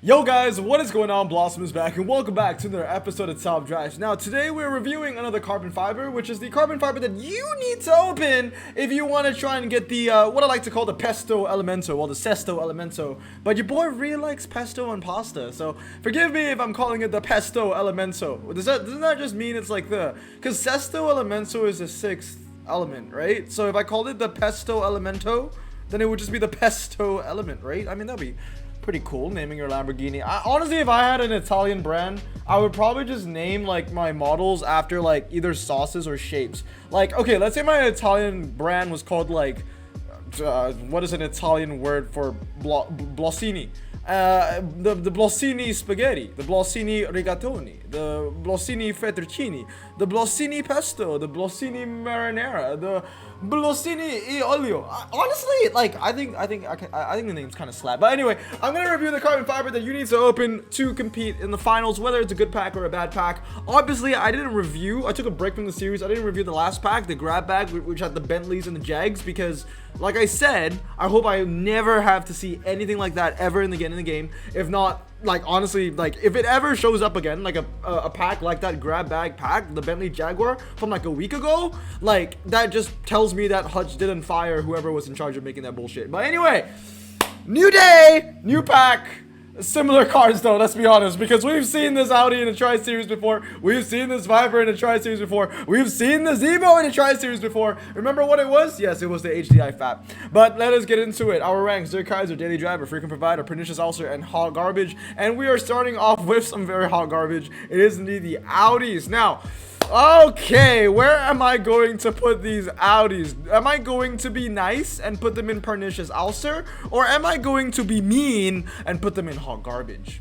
Yo guys, what is going on? Blossom is back and welcome back to another episode of Top Drives. Now today we're reviewing another carbon fiber, which is the carbon fiber that you need to open if you want to try and get the what I like to call the Pesto Elemento, well the Sesto Elemento. But your boy really likes pesto and pasta, so forgive me if I'm calling it the Pesto Elemento. Doesn't that just mean it's like because Sesto Elemento is the sixth element, right? So if I called it the Pesto Elemento, then it would just be the pesto element, right? I mean, that'd be pretty cool, naming your Lamborghini. Honestly, if I had an Italian brand, I would probably just name like my models after like either sauces or shapes. Like, okay, let's say my Italian brand was called like what is an Italian word for blossini? The blossini spaghetti, the blossini rigatoni, the blossini fettuccine, the blossini pesto, the blossini marinara, the blossini e olio. Honestly, like I think the name's kind of slap. But anyway, I'm gonna review the carbon fiber that you need to open to compete in the finals, whether it's a good pack or a bad pack. Obviously, I took a break from the series. I didn't review the last pack, the grab bag, which had the Bentleys and the Jags, because like I said, I hope I never have to see anything like that ever in the game. If not, like honestly, like if it ever shows up again, like a pack like that grab bag pack, the Bentley Jaguar from like a week ago, like that just tells me that Hutch didn't fire whoever was in charge of making that bullshit. But anyway, new day, new pack. Similar cars though, let's be honest, because we've seen this Audi in the Tri-Series before, we've seen this Viper in the Tri-Series before, we've seen the Zeebo in the Tri-Series before. Remember what it was? Yes, it was the HDI FAP. But let us get into it. Our ranks: Dirk Kaiser, Daily Driver, Frequent Provider, Pernicious Ulcer, and Hot Garbage. And we are starting off with some very hot garbage. It is indeed the Audis. Now, okay, where am I going to put these Audis? Am I going to be nice and put them in Pernicious Ulcer? Or am I going to be mean and put them in hot garbage?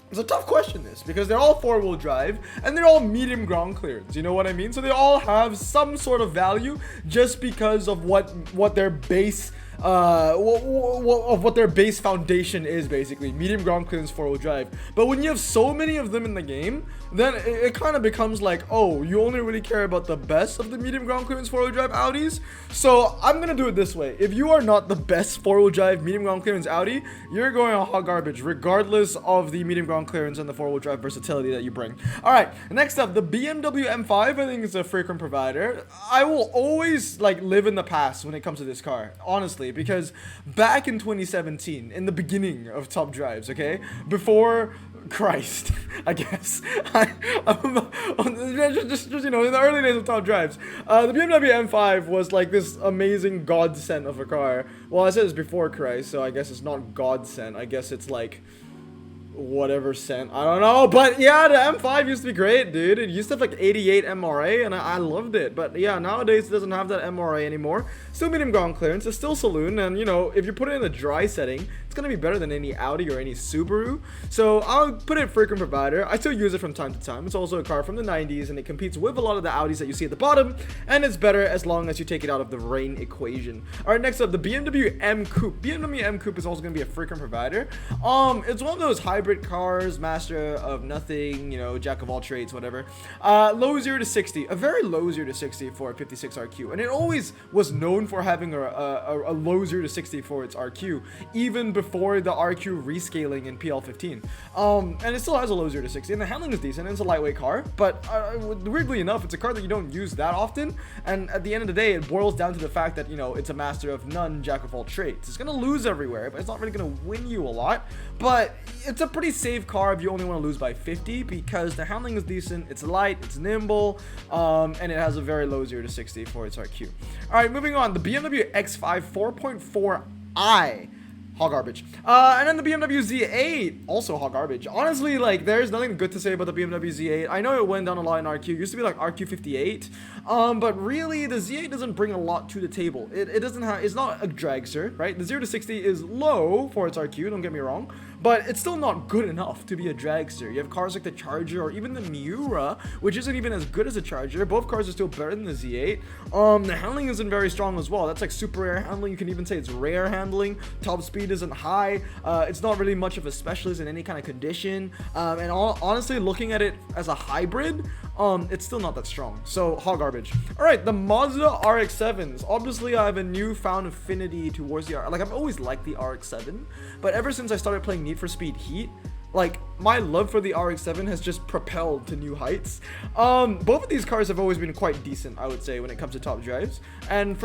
It's a tough question, this, because they're all four-wheel drive and they're all medium ground clearance. You know what I mean? So they all have some sort of value just because of what their base what their base foundation is, basically medium ground clearance four-wheel drive. But when you have so many of them in the game, then it kind of becomes like, oh, you only really care about the best of the medium ground clearance four-wheel drive Audis. So I'm gonna do it this way: if you are not the best four-wheel drive medium ground clearance Audi, you're going on hot garbage regardless of the medium ground clearance and the four-wheel drive versatility that you bring. All right, next up, the BMW M5. I think is a frequent provider. I will always like live in the past when it comes to this car, honestly, because back in 2017, in the beginning of Top Drives, okay, before Christ, I guess, just you know, in the early days of Top Drives, the BMW M5 was like this amazing godsend of a car. Well, I said it's before Christ, so I guess it's not godsend. I guess it's like whatever cent, I don't know. But yeah, the M5 used to be great, dude. It used to have like 88 MRA and I loved it. But yeah, nowadays it doesn't have that MRA anymore. Still medium ground clearance, it's still saloon, and you know, if you put it in a dry setting, it's gonna be better than any Audi or any Subaru. So I'll put it frequent provider. I still use it from time to time. It's also a car from the 90s and it competes with a lot of the Audis that you see at the bottom, and it's better as long as you take it out of the rain equation. All right, next up, the BMW M Coupe. BMW M Coupe is also gonna be a frequent provider. It's one of those hybrid cars, master of nothing, you know, jack of all trades, whatever. Low 0 to 60, a very low 0 to 60 for a 56 RQ, and it always was known for having a low 0 to 60 for its RQ, even before the RQ rescaling in PL15. And it still has a low 0 to 60, and the handling is decent, and it's a lightweight car, but weirdly enough, it's a car that you don't use that often, and at the end of the day, it boils down to the fact that, you know, it's a master of none, jack of all trades. It's gonna lose everywhere, but it's not really gonna win you a lot, but it's a pretty safe car if you only want to lose by 50, because the handling is decent, it's light, it's nimble, and it has a very low 0 to 60 for its RQ. Alright, moving on, the BMW X5 4.4i. Hot garbage. And then the BMW Z8, also hot garbage. Honestly, like, there's nothing good to say about the BMW Z8. I know it went down a lot in RQ. It used to be like RQ58. But really, the Z8 doesn't bring a lot to the table. It doesn't have, it's not a dragster, right? The 0 to 60 is low for its RQ, don't get me wrong, but it's still not good enough to be a dragster. You have cars like the Charger or even the Miura, which isn't even as good as a Charger. Both cars are still better than the Z8. The handling isn't very strong as well. That's like super air handling. You can even say it's rare handling. Top speed speed isn't high. It's not really much of a specialist in any kind of condition. And honestly, looking at it as a hybrid, it's still not that strong. So hot garbage. All right, the Mazda RX-7s. Obviously, I have a newfound affinity towards the I've always liked the RX-7, but ever since I started playing Need for Speed Heat, like, my love for the RX-7 has just propelled to new heights. Both of these cars have always been quite decent, I would say, when it comes to top drives. And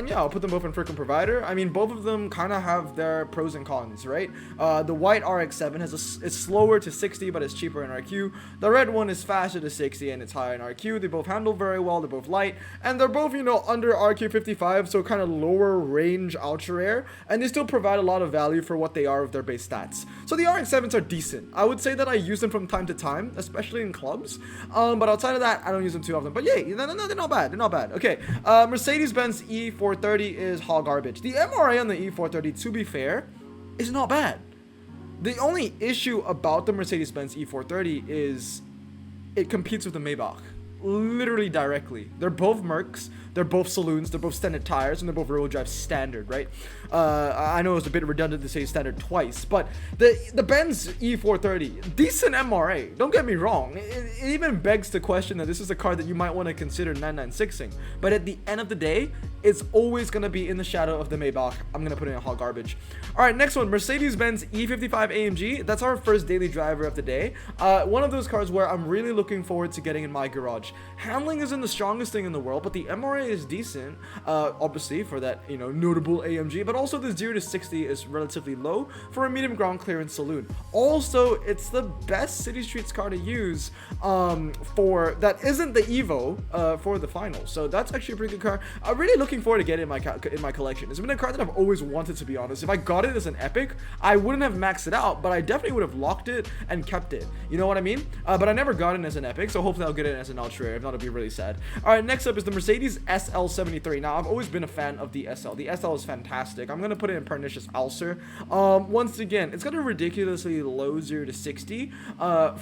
yeah, I'll put them both in freaking provider. I mean, both of them kind of have their pros and cons, right? The white RX-7 is slower to 60, but it's cheaper in RQ. The red one is faster to 60 and it's higher in RQ. They both handle very well. They're both light, and they're both, you know, under RQ 55, so kind of lower range ultra rare, and they still provide a lot of value for what they are with their base stats. So the RX-7s are decent. I would say that I use them from time to time, especially in clubs. But outside of that, I don't use them too often. But yeah, no, they're not bad. They're not bad. Okay, Mercedes-Benz E430 is hot garbage. The MRA on the E430, to be fair, is not bad. The only issue about the Mercedes-Benz E430 is it competes with the Maybach. Literally directly. They're both Mercs, they're both saloons, they're both standard tires, and they're both rear-wheel drive standard, right? I know it's a bit redundant to say standard twice, but the Benz E430, decent MRA, don't get me wrong. It even begs to question that this is a car that you might want to consider 996ing, but at the end of the day, it's always going to be in the shadow of the Maybach. I'm going to put it in hot garbage. All right, next one, Mercedes-Benz E55 AMG. That's our first daily driver of the day. One of those cars where I'm really looking forward to getting in my garage. Handling isn't the strongest thing in the world, but the MRA is decent, obviously, for that, you know, notable AMG, but also the 0 to 60 is relatively low for a medium ground clearance saloon. Also, it's the best city streets car to use for that isn't the Evo for the final. So that's actually a pretty good car. I'm really looking forward to getting it in my collection. It's been a car that I've always wanted, to be honest. If I got it as an Epic, I wouldn't have maxed it out, but I definitely would have locked it and kept it. You know what I mean? But I never got it as an Epic, so hopefully I'll get it as an ultra rare. If not, it'll be really sad. All right, next up is the Mercedes SL73. Now, I've always been a fan of the SL. The SL is fantastic. I'm gonna put it in pernicious ulcer. Once again, it's got a ridiculously low 0 to 60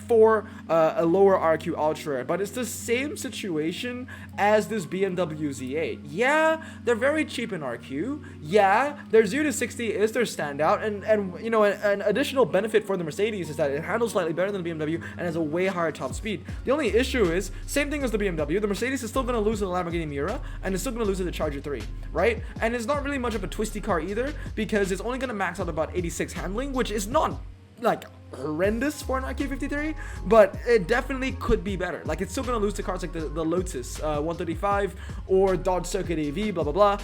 for a lower RQ ultra rare, but it's the same situation as this BMW Z8. Yeah, they're very cheap in RQ. Yeah, their 0 to 60 is their standout, and you know, an additional benefit for the Mercedes is that it handles slightly better than the BMW and has a way higher top speed. The only issue is, same thing as the BMW, the Mercedes is still going to lose to the Lamborghini Miura, and it's still going to lose to the Charger 3, right? And it's not really much of a twisty car either, because it's only going to max out about 86 handling, which is not like horrendous for an RQ53, but it definitely could be better. Like, it's still gonna lose to cars like the Lotus 135 or Dodge Circuit AV, blah blah blah.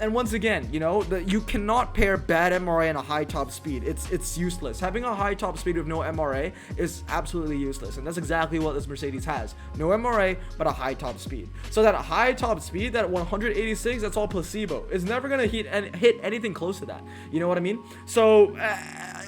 And once again, you know, you cannot pair bad MRA and a high top speed. It's useless. Having a high top speed with no MRA is absolutely useless, and that's exactly what this Mercedes has. No MRA, but a high top speed. So that high top speed, that 186, that's all placebo. It's never gonna hit anything close to that. You know what I mean? So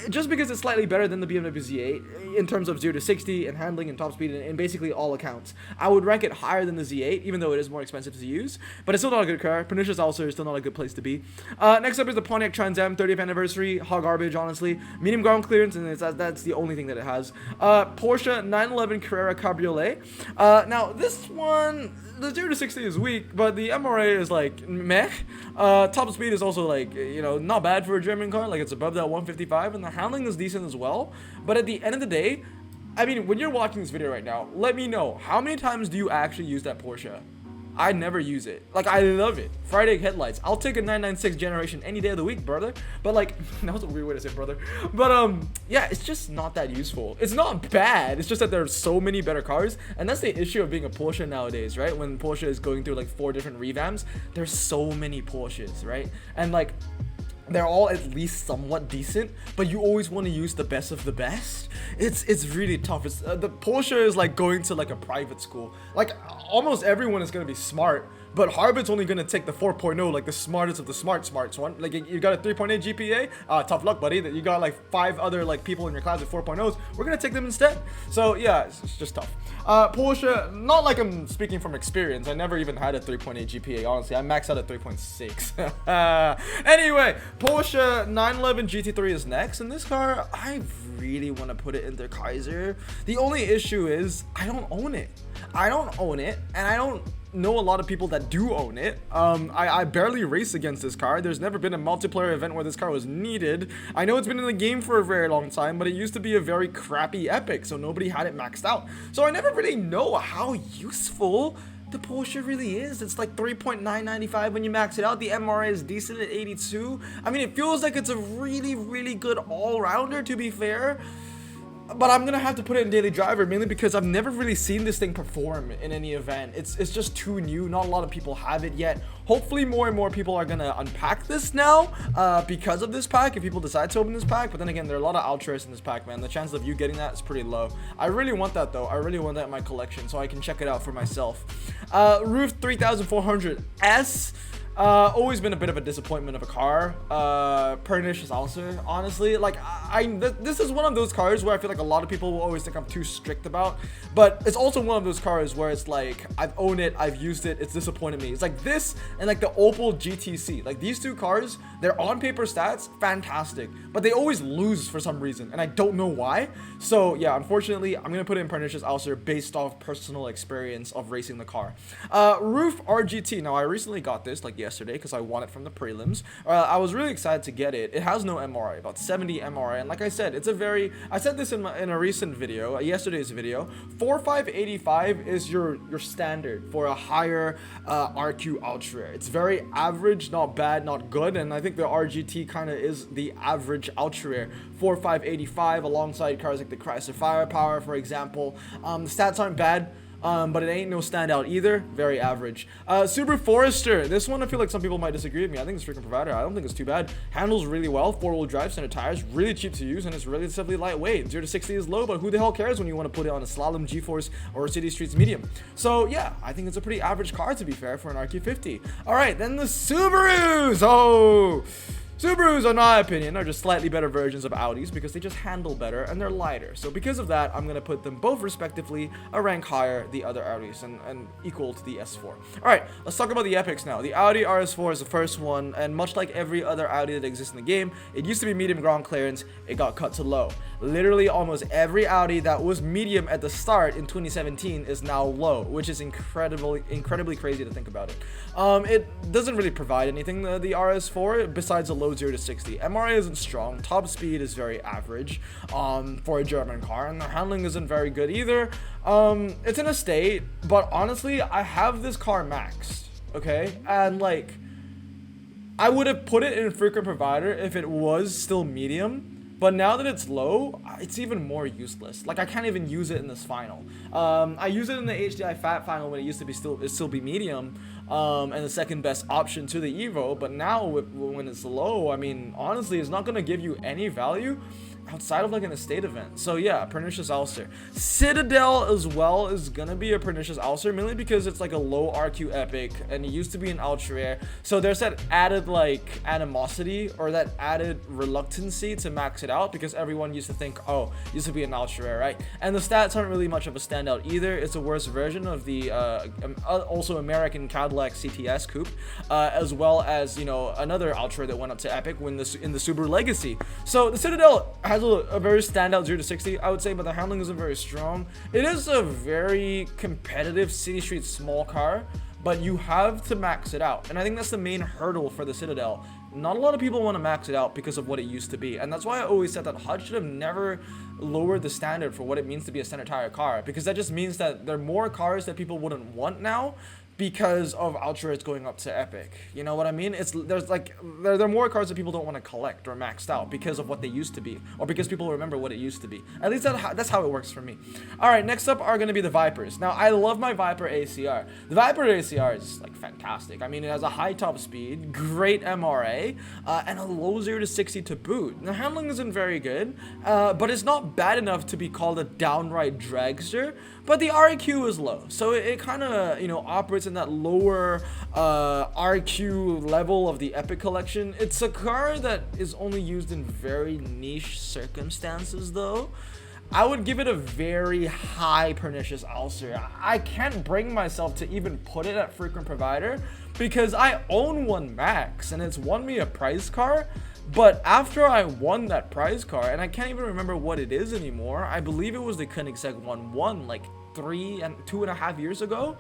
just because it's slightly better than the BMW Z8 in terms of 0 to 60 and handling and top speed and basically all accounts, I would rank it higher than the Z8, even though it is more expensive to use, but it's still not a good car. Pernicious ulcer is still not a good place to be. Next up is the Pontiac Trans Am 30th anniversary, hot garbage, honestly. Medium ground clearance, and that's the only thing that it has. Porsche 911 Carrera Cabriolet. Now this one, the 0 to 60 is weak, but the MRA is like meh. Top speed is also like, you know, not bad for a German car. Like, it's above that 155, and the handling is decent as well. But at the end of the day, I mean, when you're watching this video right now, let me know, how many times do you actually use that Porsche? I never use it. Like, I love it. Friday headlights. I'll take a 996 generation any day of the week, brother. But like, that was a weird way to say brother. But yeah, it's just not that useful. It's not bad. It's just that there are so many better cars, and that's the issue of being a Porsche nowadays, right? When Porsche is going through like 4 different revamps, there's so many Porsches, right? And like, they're all at least somewhat decent, but you always want to use the best of the best. It's really tough. It's the Porsche is like going to like a private school. Like, almost everyone is going to be smart, but Harvard's only going to take the 4.0, like the smartest of the smarts one. Like, you got a 3.8 GPA, tough luck, buddy. That you got like 5 other like people in your class with 4.0s. We're going to take them instead. So yeah, it's just tough. Porsche, not like I'm speaking from experience. I never even had a 3.8 GPA, honestly. I maxed out at 3.6. Anyway, Porsche 911 GT3 is next, and this car, I really want to put it in their Kaiser. The only issue is I don't own it. And I don't know a lot of people that do own it. I barely race against this car. There's never been a multiplayer event where this car was needed. I know it's been in the game for a very long time, but it used to be a very crappy epic, so nobody had it maxed out. So I never really know how useful the Porsche really is. It's like 3.995 when you max it out. The MRA is decent at 82. I mean, it feels like it's a really, really good all-rounder, to be fair. But I'm gonna have to put it in daily driver, mainly because I've never really seen this thing perform in any event. It's just too new. Not a lot of people have it yet. Hopefully more and more people are gonna unpack this now because of this pack, if people decide to open this pack. But then again, there are a lot of ultras in this pack, man. The chance of you getting that is pretty low. I really want that though. I really want that in my collection so I can check it out for myself. Roof 3400S. Always been a bit of a disappointment of a car. Pernicious ulcer, honestly. Like, this is one of those cars where I feel like a lot of people will always think I'm too strict about, but it's also one of those cars where it's like, I've owned it, I've used it, it's disappointed me. It's like this and like the Opel GTC. Like, these two cars, they're on paper stats, fantastic, but they always lose for some reason, and I don't know why. So yeah, unfortunately, I'm gonna put in Pernicious ulcer based off personal experience of racing the car. Roof RGT. Now, I recently got this, like, yesterday because I won it from the prelims. I was really excited to get it. It has no MRI, about 70 MRI, and like I said, it's a very, I said this in a recent video, yesterday's video, 4585 is your standard for a higher RQ ultra. It's very average, not bad, not good, and I think the RGT kind of is the average ultra rare. 4585 alongside cars like the Chrysler Firepower, for example. The stats aren't bad, but it ain't no standout either. Very average. Subaru Forester. This one, I feel like some people might disagree with me. I think it's freaking provider. I don't think it's too bad. Handles really well. 4-wheel drive, standard tires. Really cheap to use, and it's relatively lightweight. 0 to 60 is low, but who the hell cares when you want to put it on a slalom, G-Force, or a city streets medium? So yeah, I think it's a pretty average car, to be fair, for an RQ50. All right, then the Subarus. Oh, Subarus, in my opinion, are just slightly better versions of Audis because they just handle better and they're lighter. So because of that, I'm going to put them both respectively a rank higher the other Audis and equal to the S4. All right, let's talk about the epics now. The Audi RS4 is the first one, and much like every other Audi that exists in the game, it used to be medium ground clearance. It got cut to low. Literally almost every Audi that was medium at the start in 2017 is now low, which is incredibly crazy to think about it. It doesn't really provide anything, the RS4, besides a low 0 to 60. MRA isn't strong. Top speed is very average for a German car, and the handling isn't very good either. It's in a state, but honestly, I have this car maxed, okay? And like, I would have put it in frequent provider if it was still medium. But now that it's low, it's even more useless. Like, I can't even use it in this final. I use it in the HDI Fat final when it used to be still be medium, and the second best option to the Evo. But now when it's low, I mean, honestly, it's not gonna give you any value outside of like an estate event. So yeah, Pernicious ulcer. Citadel as well is gonna be a Pernicious ulcer, mainly because it's like a low RQ epic and it used to be an ultra rare. So there's that added like animosity or that added reluctancy to max it out because everyone used to think, oh, it used to be an ultra rare, right? And the stats aren't really much of a standout either. It's a worse version of the also American Cadillac CTS coupe, as well as, you know, another ultra that went up to epic when in the Subaru Legacy. So the Citadel has a very standout 0 to 60, I would say, but the handling isn't very strong. It is a very competitive city street small car, but you have to max it out, and I think that's the main hurdle for the Citadel. Not a lot of people want to max it out because of what it used to be, and that's why I always said that HUD should have never lowered the standard for what it means to be a standard tire car, because that just means that there are more cars that people wouldn't want now because of ultra rates going up to epic. You know what I mean? There are more cars that people don't want to collect or maxed out because of what they used to be, or because people remember what it used to be. At least that's how it works for me. All right, next up are going to be the Vipers. Now, I love my Viper ACR. The Viper ACR is like fantastic. I mean, it has a high top speed, great MRA, and a low 0 to 60 to boot. The handling isn't very good, but it's not bad enough to be called a downright dragster. But the RQ is low, so it kind of, you know, operates in that lower RQ level of the Epic collection. It's a car that is only used in very niche circumstances, though. I would give it a very high Pernicious ulcer. I can't bring myself to even put it at frequent provider because I own one max and it's won me a prize car. But after I won that prize car, and I can't even remember what it is anymore, I believe it was the Koenigsegg 1-1 like 2.5 years ago.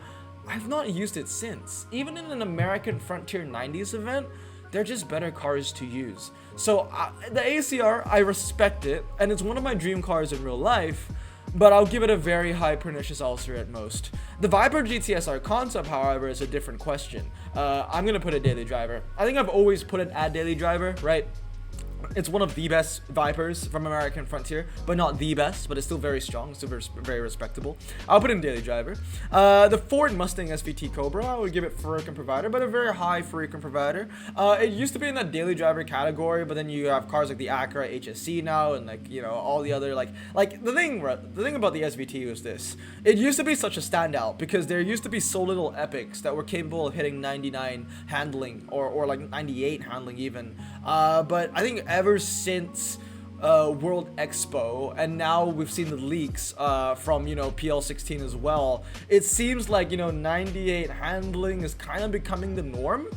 I've not used it since. Even in an American Frontier 90s event, they're just better cars to use. So the ACR, I respect it, and it's one of my dream cars in real life, but I'll give it a very high pernicious ulcer at most. The Viper GTSR concept, however, is a different question. I'm gonna put it daily driver. I think I've always put it at daily driver, right? It's one of the best Vipers from American Frontier, but not the best, but it's still very strong, still very respectable. I'll put in daily driver. The Ford Mustang SVT Cobra, I would give it freaking provider, but a very high freaking provider. It used to be in that daily driver category, but then you have cars like the Acura HSC now, and like, you know, all the other like the thing about the SVT was this. It used to be such a standout because there used to be so little epics that were capable of hitting 99 handling or like 98 handling even. But I think ever since World Expo, and now we've seen the leaks from, you know, PL16 as well, it seems like, you know, 98 handling is kind of becoming the norm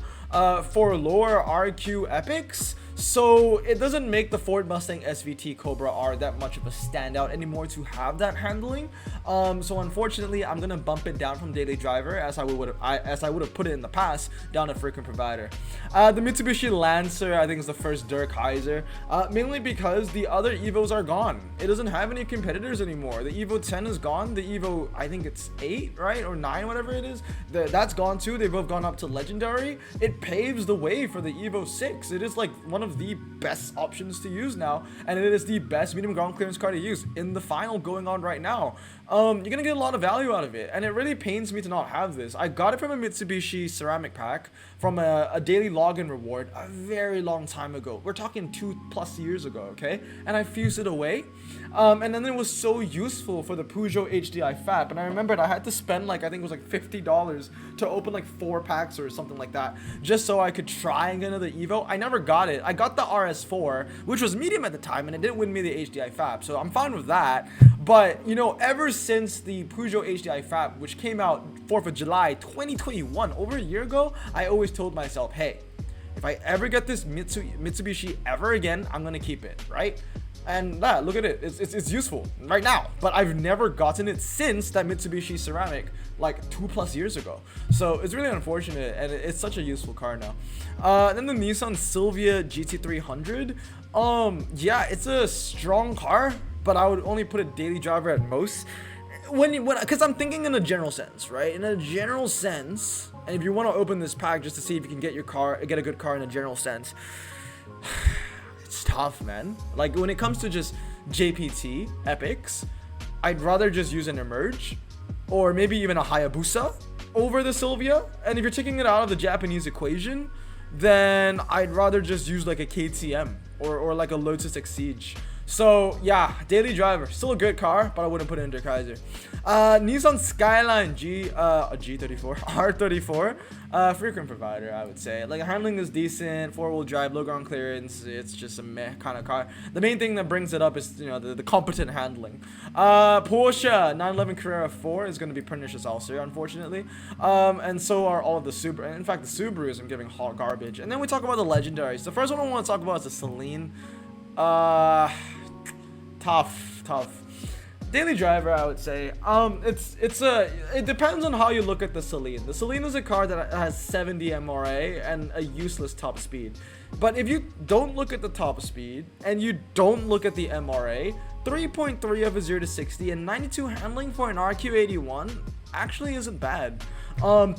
for lower RQ epics. So it doesn't make the Ford Mustang SVT Cobra R that much of a standout anymore to have that handling. So unfortunately, I'm gonna bump it down from daily driver as I would have put it in the past down to freaking provider. The Mitsubishi Lancer, I think, is the first Der Kaiser, mainly because the other Evos are gone. It doesn't have any competitors anymore. The Evo 10 is gone. The Evo, I think it's 8, right, or 9, whatever it is. That's gone too. They've both gone up to legendary. It paves the way for the Evo 6. It is like one of the best options to use now, and it is the best medium ground clearance car to use in the final going on right now. You're gonna get a lot of value out of it, and it really pains me to not have this. I got it from a Mitsubishi ceramic pack from a daily login reward a very long time ago. We're talking 2+ years ago, okay? And I fused it away, and then it was so useful for the Peugeot HDI FAP, and I remembered I had to spend like, I think it was like $50 to open like 4 packs or something like that, just so I could try and get another Evo. I never got it. I got the RS4, which was medium at the time, and it didn't win me the HDI FAP, so I'm fine with that. But, you know, ever since the Peugeot HDI FAP, which came out 4th of July 2021, over a year ago, I always told myself, hey, if I ever get this Mitsubishi ever again, I'm gonna keep it, right? And look at it, it's useful right now, but I've never gotten it since that Mitsubishi ceramic like 2+ years ago. So it's really unfortunate, and it's such a useful car now. Then the Nissan Silvia GT300, yeah, it's a strong car, but I would only put a daily driver at most. Because I'm thinking in a general sense, right? In a general sense, and if you want to open this pack just to see if you can get a good car in a general sense, it's tough, man. Like when it comes to just JPT epics, I'd rather just use an Emerge or maybe even a Hayabusa over the Silvia. And if you're taking it out of the Japanese equation, then I'd rather just use like a KTM or like a Lotus Exige. So yeah, daily driver, still a good car, but I wouldn't put it into Kaiser. Nissan Skyline G34 R34, frequent provider, I would say. Like handling is decent, 4-wheel drive, low ground clearance. It's just a meh kind of car. The main thing that brings it up is, you know, the competent handling. Porsche 911 Carrera 4 is going to be pernicious also, unfortunately. And so are all of the Subaru. In fact, the Subarus I'm giving hot garbage. And then we talk about the legendaries. The first one I want to talk about is the Celine. Tough. Daily driver, I would say. It depends on how you look at the Celine. The Celine is a car that has 70 MRA and a useless top speed. But if you don't look at the top speed and you don't look at the MRA, 3.3 of a 0 to 60 and 92 handling for an RQ81 actually isn't bad.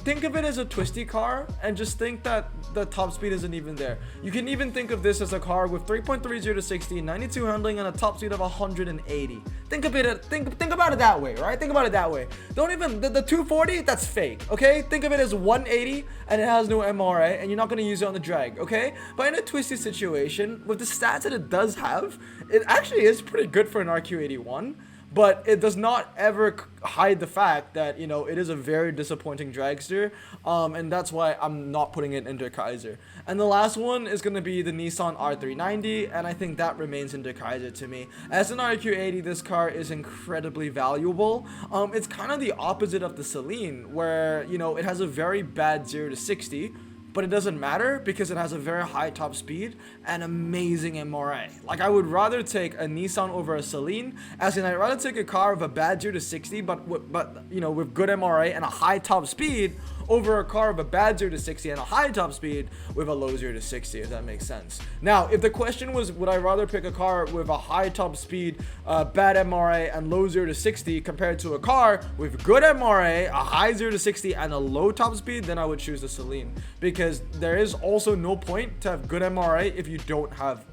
Think of it as a twisty car and just think that the top speed isn't even there. You can even think of this as a car with 3.30 to 60, 92 handling, and a top speed of 180. Think about it that way, right? Think about it that way. Don't even the 240, that's fake, okay? Think of it as 180 and it has no MRA and you're not going to use it on the drag, okay? But in a twisty situation, with the stats that it does have, it actually is pretty good for an RQ81. But it does not ever hide the fact that, you know, it is a very disappointing dragster, and that's why I'm not putting it into Kaiser. And the last one is going to be the Nissan R390, and I think that remains into Kaiser to me. As an RQ80, this car is incredibly valuable. It's kind of the opposite of the Celine, where, you know, it has a very bad 0 to 60, but it doesn't matter because it has a very high top speed and amazing MRA. Like, I would rather take a Nissan over a Celine, as in I'd rather take a car with a bad 0 to 60 but you know, with good MRA and a high top speed, over a car with a bad 0 to 60 and a high top speed with a low 0 to 60, if that makes sense. Now, if the question was, would I rather pick a car with a high top speed, bad MRA, and low 0 to 60 compared to a car with good MRA, a high 0 to 60, and a low top speed, then I would choose the Celine. Because there is also no point to have good MRA if you don't have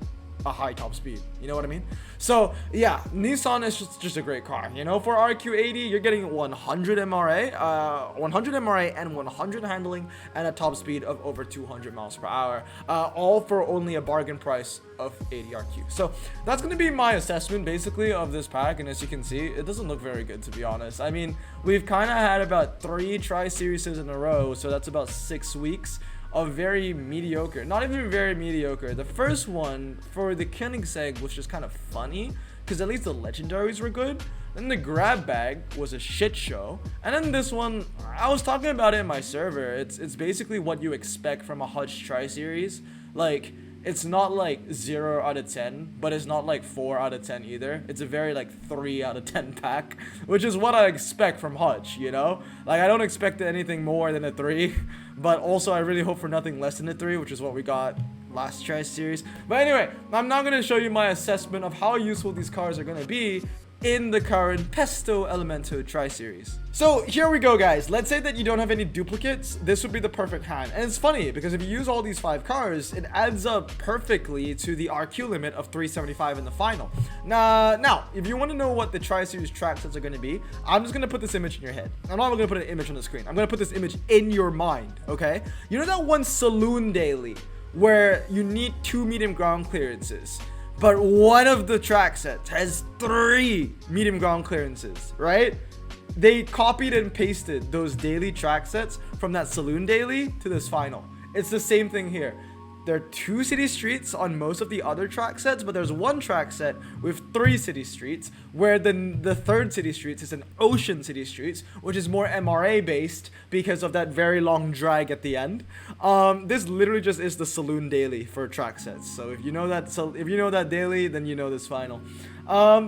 a high top speed, you know what I mean? So yeah, Nissan is just a great car, you know. For RQ80, you're getting 100 MRA, 100 MRA and 100 handling, and a top speed of over 200 miles per hour, all for only a bargain price of 80 RQ. So that's going to be my assessment basically of this pack, and as you can see, it doesn't look very good, to be honest. I mean, we've kind of had about 3 tri-series in a row, so that's about 6 weeks of very mediocre, not even very mediocre. The first one for the Koenigsegg was just kind of funny because at least the legendaries were good. Then the grab bag was a shit show, and then this one, I was talking about it in my server. It's basically what you expect from a Hutch tri-series. Like, it's not like 0 out of 10, but it's not like 4 out of 10 either. It's a very like 3 out of 10 pack, which is what I expect from Hutch, you know? Like, I don't expect anything more than a 3, but also I really hope for nothing less than a 3, which is what we got last tri-series. But anyway, I'm now going to show you my assessment of how useful these cars are going to be in the current Pesto Elemento tri-series. So here we go, guys. Let's say that you don't have any duplicates. This would be the perfect hand. And it's funny because if you use all these 5 cars, it adds up perfectly to the RQ limit of 375 in the final. Now, if you want to know what the tri-series track sets are going to be, I'm just going to put this image in your head. I'm not going to put an image on the screen. I'm going to put this image in your mind, okay? You know that one saloon daily where you need 2 medium ground clearances, but one of the track sets has 3 medium ground clearances, right? They copied and pasted those daily track sets from that saloon daily to this final. It's the same thing here. There are 2 city streets on most of the other track sets, but there's one track set with 3 city streets, where the third city streets is an ocean city streets, which is more MRA based because of that very long drag at the end. This literally just is the saloon daily for track sets. So if you know that daily, then you know this final.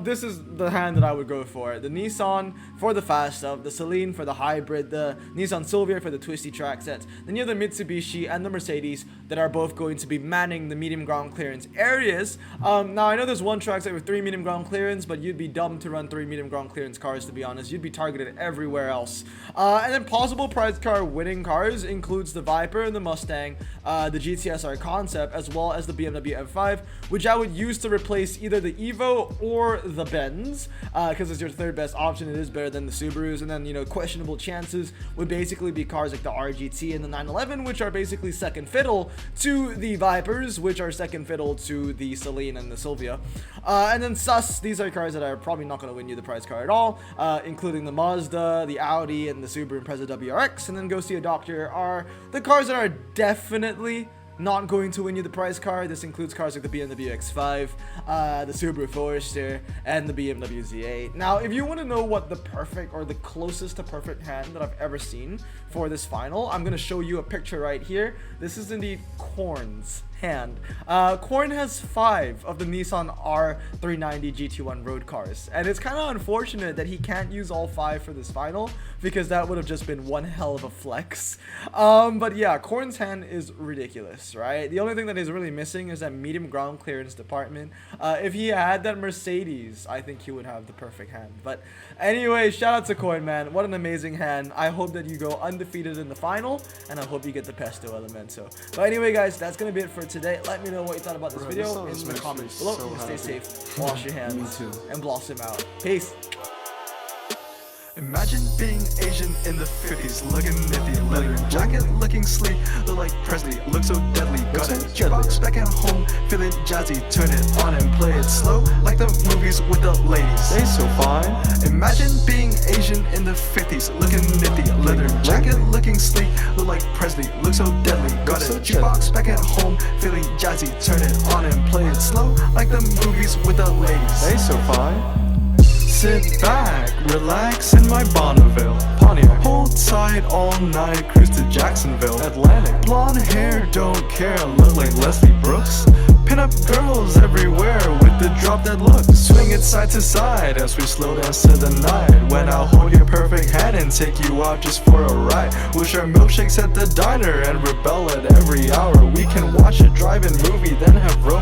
This is the hand that I would go for. The Nissan for the fast stuff, the Celine for the hybrid, the Nissan Silvia for the twisty track sets. Then you have the Mitsubishi and the Mercedes that are both going to be manning the medium ground clearance areas. Now I know there's one track set with 3 medium ground clearance, but you'd be dumb to run 3 medium ground clearance cars, to be honest. You'd be targeted everywhere else. And then possible prize car winning cars includes the Viper, the Mustang, the GTSR Concept, as well as the BMW M5, which I would use to replace either the Evo or the Benz, because it's your third best option. It is better than the Subarus. And then, you know, questionable chances would basically be cars like the RGT and the 911, which are basically second fiddle to the Vipers, which are second fiddle to the Celine and the Silvia. And then sus, these are cars that are probably not going to win you the prize car at all, including the Mazda, the Audi, and the Subaru Impreza WRX. And then Go See a Doctor are the cars that are definitely not going to win you the prize car. This includes cars like the BMW X5, the Subaru Forester, and the BMW Z8. Now, if you want to know what the perfect or the closest to perfect hand that I've ever seen for this final, I'm going to show you a picture right here. This is indeed Korn's hand. Korn has 5 of the Nissan R390 GT1 road cars, and it's kind of unfortunate that he can't use all 5 for this final, because that would have just been one hell of a flex. But yeah, Korn's hand is ridiculous, right? The only thing that he's really missing is that medium ground clearance department. If he had that Mercedes, I think he would have the perfect hand. But anyway, shout out to Korn, man. What an amazing hand. I hope that you go undefeated in the final, and I hope you get the Pesto Elemento. But anyway, guys, that's gonna be it for today. Let me know what you thought about this video in the comments below. So stay safe, wash your hands, and blossom out. Peace. Imagine being Asian in the 50s, looking nifty, leather jacket, looking sleek, look like Presley, look so deadly. Got a jukebox back at home, feeling jazzy, turn it on and play it slow, like the movies with the ladies. They so fine. Imagine being Asian in the 50s, looking nifty, leather jacket, looking sleek, look like Presley, look so deadly. Got a jukebox back at home, feeling jazzy, turn it on and play it slow, like the movies with the ladies. They so fine. Sit back, relax in my Bonneville. Pontiac. Hold tight all night, cruise to Jacksonville, Atlantic. Blonde hair, don't care, look like Leslie Brooks. Pin-up girls everywhere with the drop dead look. Swing it side to side as we slow dance to the night. When I'll hold your perfect hand and take you out just for a ride. We'll share milkshakes at the diner and rebel at every hour. We can watch a drive-in movie, then have romance.